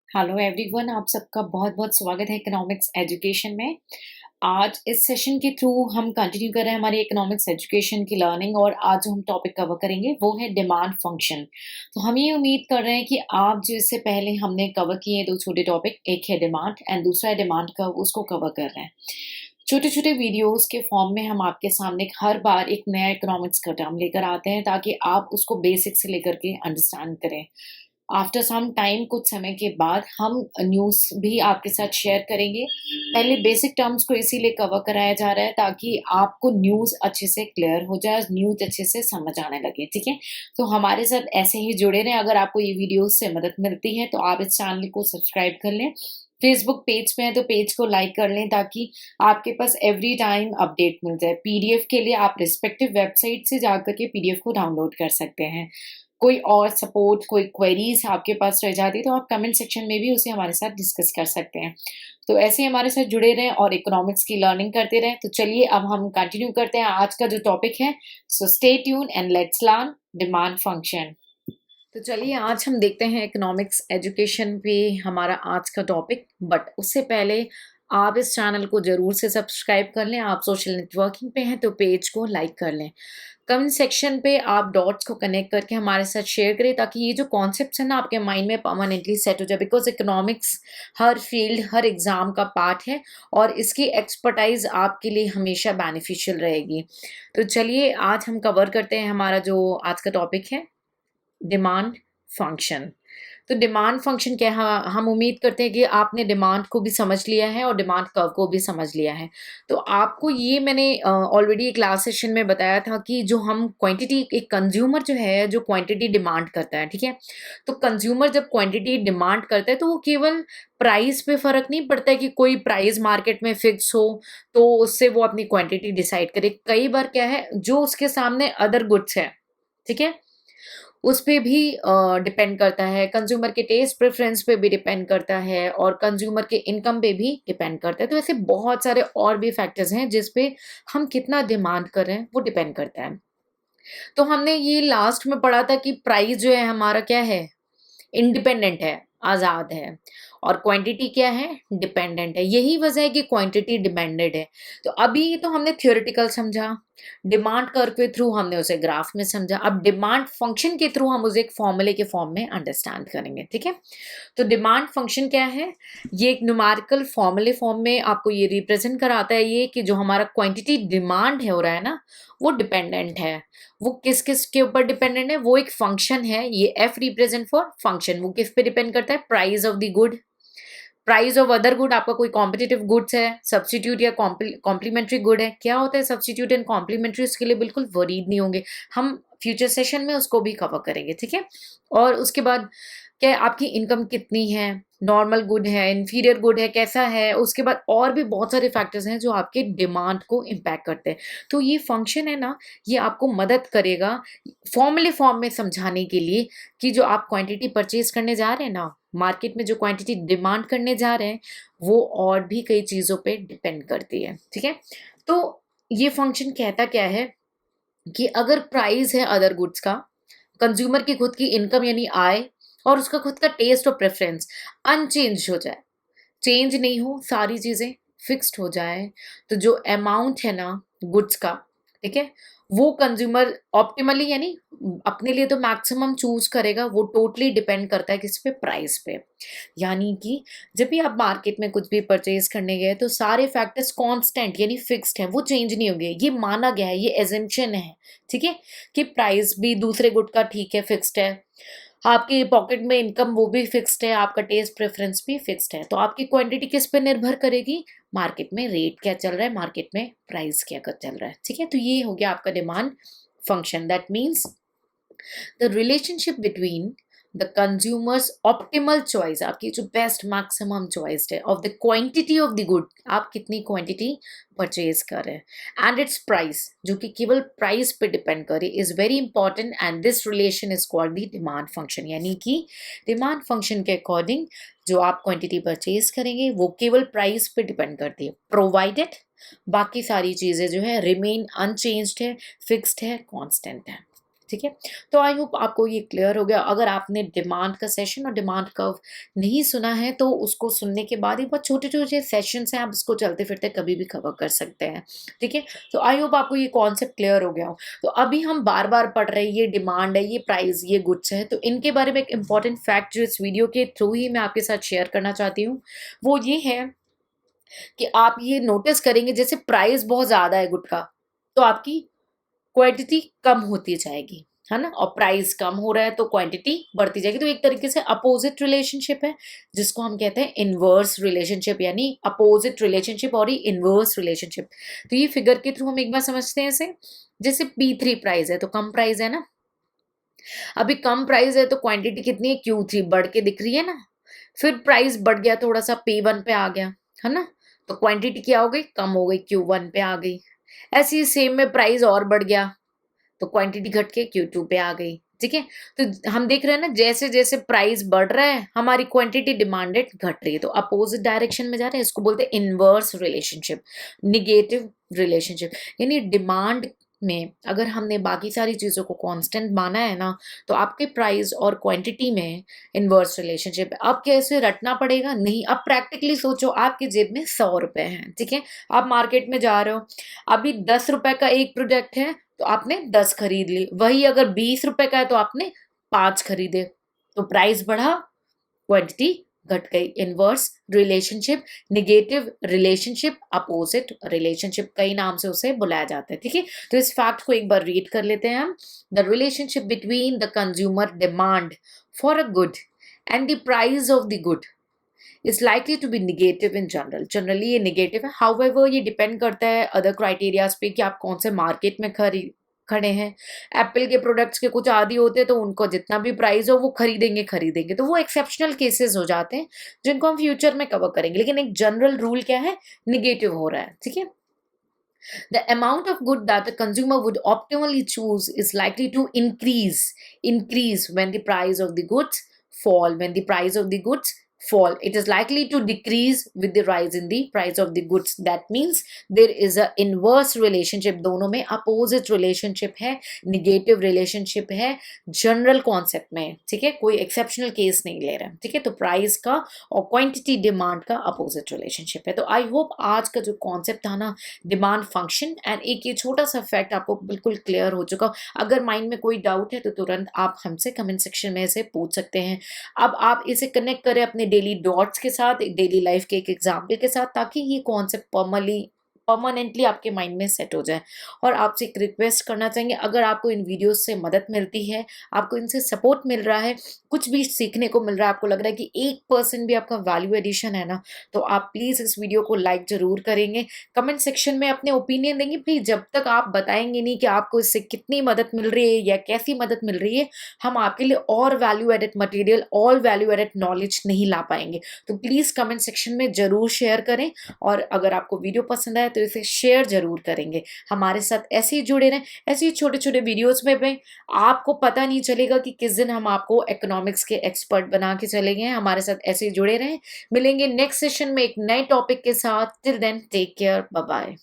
Hello everyone, आप सबका बहुत बहुत स्वागत है इकोनॉमिक्स एजुकेशन में। आज इस सेशन के थ्रू हम कंटिन्यू कर रहे हैं हमारी इकोनॉमिक्स एजुकेशन की लर्निंग और आज जो हम टॉपिक कवर करेंगे वो है डिमांड फंक्शन। तो हम ये उम्मीद कर रहे हैं कि आप जो इससे पहले हमने कवर किए दो छोटे टॉपिक, एक है डिमांड एंड दूसरा है डिमांड कर्व, उसको कवर कर रहे हैं। छोटे छोटे वीडियोस के फॉर्म में हम आपके सामने हर बार एक नया इकोनॉमिक्स का टर्म लेकर आते हैं ताकि आप उसको बेसिक से लेकर के अंडरस्टैंड करें। आफ्टर सम टाइम, कुछ समय के बाद हम न्यूज़ भी आपके साथ शेयर करेंगे। पहले बेसिक टर्म्स को इसीलिए कवर कराया जा रहा है ताकि आपको न्यूज़ अच्छे से क्लियर हो जाए, न्यूज़ अच्छे से समझ आने लगे, ठीक है? तो हमारे साथ ऐसे ही जुड़े रहें। अगर आपको ये वीडियोज़ से मदद मिलती है तो आप इस चैनल को सब्सक्राइब कर लें। फेसबुक पेज पे हैं तो पेज को लाइक कर लें ताकि आपके पास एवरी टाइम अपडेट मिल जाए। पीडीएफ के लिए आप रिस्पेक्टिव वेबसाइट से जाकर के पीडीएफ को डाउनलोड कर सकते हैं। कोई और सपोर्ट, कोई क्वेरीज आपके पास रह जाती है तो आप कमेंट सेक्शन में भी उसे हमारे साथ डिस्कस कर सकते हैं। तो ऐसे ही हमारे साथ जुड़े रहें और इकोनॉमिक्स की लर्निंग करते रहें। तो चलिए अब हम कंटिन्यू करते हैं आज का जो टॉपिक है। So stay tune and let's learn demand function. तो चलिए आज हम देखते हैं इकोनॉमिक्स एजुकेशन पे हमारा आज का टॉपिक। बट उससे पहले आप इस चैनल को ज़रूर से सब्सक्राइब कर लें। आप सोशल नेटवर्किंग पे हैं तो पेज को लाइक कर लें। कमेंट सेक्शन पे आप डॉट्स को कनेक्ट करके हमारे साथ शेयर करें ताकि ये जो कॉन्सेप्ट्स हैं ना आपके माइंड में परमानेंटली सेट हो जाए। Because economics her field, her exam का पार्ट है और इसकी एक्सपर्टाइज आपके लिए हमेशा बेनिफिशियल रहेगी। तो चलिए आज हम कवर करते हैं हमारा जो आज का टॉपिक है, डिमांड फंक्शन। तो डिमांड फंक्शन क्या है? हम उम्मीद करते हैं कि आपने डिमांड को भी समझ लिया है और डिमांड कर्व को भी समझ लिया है। तो आपको ये मैंने ऑलरेडी एक लास्ट सेशन में बताया था कि जो हम क्वांटिटी, एक कंज्यूमर जो है जो क्वांटिटी डिमांड करता है, ठीक है? तो कंज्यूमर जब क्वांटिटी डिमांड करता है तो वो केवल प्राइस पे फ़र्क नहीं पड़ता है कि कोई प्राइस मार्केट में फिक्स हो तो उससे वो अपनी क्वांटिटी डिसाइड करे। कई बार क्या है, जो उसके सामने अदर गुड्स है, ठीक है? उस पे भी डिपेंड करता है, कंज़्यूमर के टेस्ट प्रेफ़रेंस पे भी डिपेंड करता है और कंज़्यूमर के इनकम पे भी डिपेंड करता है। तो ऐसे बहुत सारे और भी फैक्टर्स हैं जिस पे हम कितना डिमांड कर रहे हैं, वो डिपेंड करता है। तो हमने ये लास्ट में पढ़ा था कि प्राइस जो है हमारा क्या है? इंडिपेंडेंट है, आज़ाद है और क्वांटिटी क्या है? डिपेंडेंट है। यही वजह है कि क्वांटिटी डिपेंडेंट है। तो अभी तो हमने थ्योरेटिकल समझा, डिमांड कर्व के थ्रू हमने उसे ग्राफ में समझा। अब डिमांड फंक्शन के थ्रू हम उसे एक फॉर्मूले के फॉर्म में अंडरस्टैंड करेंगे, ठीक है? तो डिमांड फंक्शन क्या है? ये एक न्यूमेरिकल फॉर्मूले फॉर्म में आपको ये रिप्रेजेंट कराता है ये कि जो हमारा क्वांटिटी डिमांड है हो रहा है ना, वो डिपेंडेंट है। वो किस-किस के ऊपर डिपेंडेंट है? वो एक फंक्शन है, ये एफ रिप्रेजेंट फॉर फंक्शन। वो किस पे डिपेंड करता है? Price of the good, price of other good. आपका कोई कॉम्पिटिटिव गुड्स है, सब्स्टिट्यूट या कॉम्प्लीमेंट्री गुड है। क्या होता है सब्स्टिट्यूट एंड कॉम्प्लीमेंट्री? उसके लिए बिल्कुल वरीड नहीं होंगे, हम फ्यूचर सेशन में उसको भी कवर करेंगे, ठीक है? और उसके बाद क्या आपकी इनकम कितनी है, नॉर्मल गुड है, इंफीरियर गुड है, कैसा है? उसके बाद और भी बहुत सारे फैक्टर्स हैं जो आपके डिमांड को इम्पैक्ट करते हैं। तो ये फंक्शन है ना, ये आपको मदद करेगा फॉर्मूले फॉर्म में समझाने के लिए कि जो आप क्वांटिटी परचेज करने जा रहे हैं ना, मार्केट में जो क्वांटिटी डिमांड करने जा रहे हैं, वो और भी कई चीज़ों पे डिपेंड करती है, ठीक है? तो ये फंक्शन कहता क्या है कि अगर प्राइस है अदर गुड्स का, कंज्यूमर की खुद की इनकम यानी आय और उसका खुद का टेस्ट और प्रेफ़रेंस अनचेंज हो जाए, चेंज नहीं हो, सारी चीज़ें फिक्स्ड हो जाए, तो जो अमाउंट है ना गुड्स का, ठीक है? वो कंज़्यूमर ऑप्टिमली यानी अपने लिए तो मैक्सिमम चूज़ करेगा, वो टोटली डिपेंड करता है किस पे? प्राइस पे। यानी कि जब भी आप मार्केट में कुछ भी परचेज़ करने गए तो सारे फैक्टर्स कांस्टेंट यानी फिक्स्ड हैं, वो चेंज नहीं होंगे। ये माना गया है, ये अज़म्पशन है, ठीक है? कि प्राइस भी दूसरे गुड का ठीक है, फिक्स्ड है। आपकी पॉकेट में इनकम वो भी फिक्स्ड है, आपका टेस्ट प्रेफ़रेंस भी फिक्स्ड है। तो आपकी क्वांटिटी किस पे निर्भर करेगी? मार्केट में रेट क्या चल रहा है, मार्केट में प्राइस क्या क चल रहा है, ठीक है? तो ये हो गया आपका demand function. That means the relationship between the consumers optimal choice, आपकी जो बेस्ट मैक्सिमम चॉइस है, of the quantity of the good, आप कितनी क्वांटिटी परचेज कर रहे हैं, एंड इट्स प्राइस, जो कि केवल प्राइस पे डिपेंड करे, is very important and this relation is called the demand function. यानी कि डिमांड फंक्शन के अकॉर्डिंग जो आप क्वांटिटी परचेज करेंगे वो केवल प्राइस पे डिपेंड करती है, प्रोवाइडेड बाकी सारी चीज़ें जो है रिमेन अनचेंज्ड है, फिक्स्ड है, कांस्टेंट है। ठीक है। तो आई होप आपको ये क्लियर हो गया। अगर आपने डिमांड का सेशन और डिमांड कर्व नहीं सुना है तो उसको सुनने के बाद ही बहुत छोटे-छोटे सेशंस हैं, आप इसको चलते-फिरते कभी भी कवर कर सकते हैं। ठीक है? तो आई होप आपको ये कॉन्सेप्ट क्लियर हो गया हो। तो अभी हम बार-बार पढ़ रहे हैं, ये डिमांड है, ये प्राइस, ये गुड्स है। तो इनके बारे में एक इम्पोर्टेंट फैक्ट जो इस वीडियो के थ्रू ही मैं आपके साथ शेयर करना चाहती हूँ, वो ये है कि आप ये नोटिस करेंगे जैसे प्राइस बहुत ज़्यादा है गुड का, तो आपकी क्वांटिटी कम होती जाएगी, है ना? और प्राइस कम हो रहा है तो क्वांटिटी बढ़ती जाएगी। तो एक तरीके से अपोजिट रिलेशनशिप है, जिसको हम कहते हैं इनवर्स रिलेशनशिप, यानी अपोजिट रिलेशनशिप और ही इनवर्स रिलेशनशिप। तो ये फिगर के थ्रू हम एक बार समझते हैं इसे। जैसे P3 प्राइस है तो कम प्राइस है ना, अभी कम प्राइस है तो क्वांटिटी कितनी है, Q3 बढ़ के दिख रही है ना। फिर प्राइस बढ़ गया, थोड़ा सा P1 पे आ गया, है ना, तो क्वांटिटी क्या हो गई, कम हो गई, Q1 पे आ गई। ऐसे ही सेम में प्राइस और बढ़ गया तो क्वांटिटी घट के Q2 पे आ गई। ठीक है, तो हम देख रहे हैं ना, जैसे जैसे प्राइस बढ़ रहा है हमारी क्वांटिटी डिमांडेड घट रही है, तो अपोजिट डायरेक्शन में जा रहे हैं। इसको बोलते हैं इनवर्स रिलेशनशिप, निगेटिव रिलेशनशिप। यानी डिमांड में अगर हमने बाकी सारी चीज़ों को कांस्टेंट माना है ना, तो आपके प्राइस और क्वांटिटी में इनवर्स रिलेशनशिप है। अब कैसे रटना पड़ेगा, नहीं, अब प्रैक्टिकली सोचो, आपकी जेब में 100 रुपए हैं, ठीक है, आप मार्केट में जा रहे हो, अभी 10 रुपए का एक प्रोडक्ट है तो आपने 10 खरीद ली, वही अगर 20 रुपए का है तो आपने 5 खरीदे, तो प्राइस बढ़ा, क्वांटिटी घट गई। Inverse relationship, negative relationship, opposite relationship, कई नाम से उसे बुलाया जाता है। ठीक है, तो इस फैक्ट को एक बार रीड कर लेते हैं हम। The relationship between the consumer demand for a good and the price of the good is likely to be negative in general. Generally ये negative है, however ये depend करता है other criterias पे कि आप कौन से मार्केट में खड़े हैं। एप्पल के प्रोडक्ट्स के कुछ आदी होते हैं तो उनको जितना भी प्राइस हो वो खरीदेंगे, तो वो एक्सेप्शनल केसेस हो जाते हैं जिनको हम फ्यूचर में कवर करेंगे, लेकिन एक जनरल रूल क्या है, निगेटिव हो रहा है। ठीक है, the amount of good that the consumer would optimally choose is likely to increase when the price of the goods fall. It is likely to decrease with the rise in the price of the goods. That means there is a inverse relationship, दोनों में opposite relationship है, negative relationship है general concept में। ठीक है, कोई exceptional case नहीं ले रहे हैं। ठीक है, तो प्राइस का और क्वांटिटी डिमांड का अपोजिट रिलेशनशिप है। तो आई होप आज का जो कॉन्सेप्ट था ना, डिमांड फंक्शन एंड एक ये छोटा सा फैक्ट आपको बिल्कुल क्लियर हो चुका। अगर माइंड में कोई डाउट है तो तुरंत आप हमसे कमेंट सेक्शन में इसे पूछ सकते हैं। अब आप इसे कनेक्ट करें अपने डेली डॉट्स के साथ, डेली लाइफ के एक एग्जाम्पल के साथ, ताकि ये कॉन्सेप्ट परमानेंटली आपके माइंड में सेट हो जाए। और आपसे एक रिक्वेस्ट करना चाहेंगे, अगर आपको इन वीडियोस से मदद मिलती है, आपको इनसे सपोर्ट मिल रहा है, कुछ भी सीखने को मिल रहा है, आपको लग रहा है कि 1% भी आपका वैल्यू एडिशन है ना, तो आप प्लीज़ इस वीडियो को लाइक ज़रूर करेंगे, कमेंट सेक्शन में अपने ओपिनियन देंगे। प्लीज़ जब तक आप बताएंगे नहीं कि आपको इससे कितनी मदद मिल रही है या कैसी मदद मिल रही है, हम आपके लिए और वैल्यू एडेड मटेरियल और वैल्यू एडेड नॉलेज नहीं ला पाएंगे। तो प्लीज़ कमेंट सेक्शन में ज़रूर शेयर करें, और अगर आपको वीडियो पसंद आए तो इसे शेयर जरूर करेंगे। हमारे साथ ऐसे ही जुड़े रहें, ऐसे ही छोटे छोटे वीडियोस में भी आपको पता नहीं चलेगा कि किस दिन हम आपको इकोनॉमिक्स के एक्सपर्ट बना के चले गए। हमारे साथ ऐसे ही जुड़े रहें। मिलेंगे नेक्स्ट सेशन में एक नए टॉपिक के साथ। Till then take care, bye bye.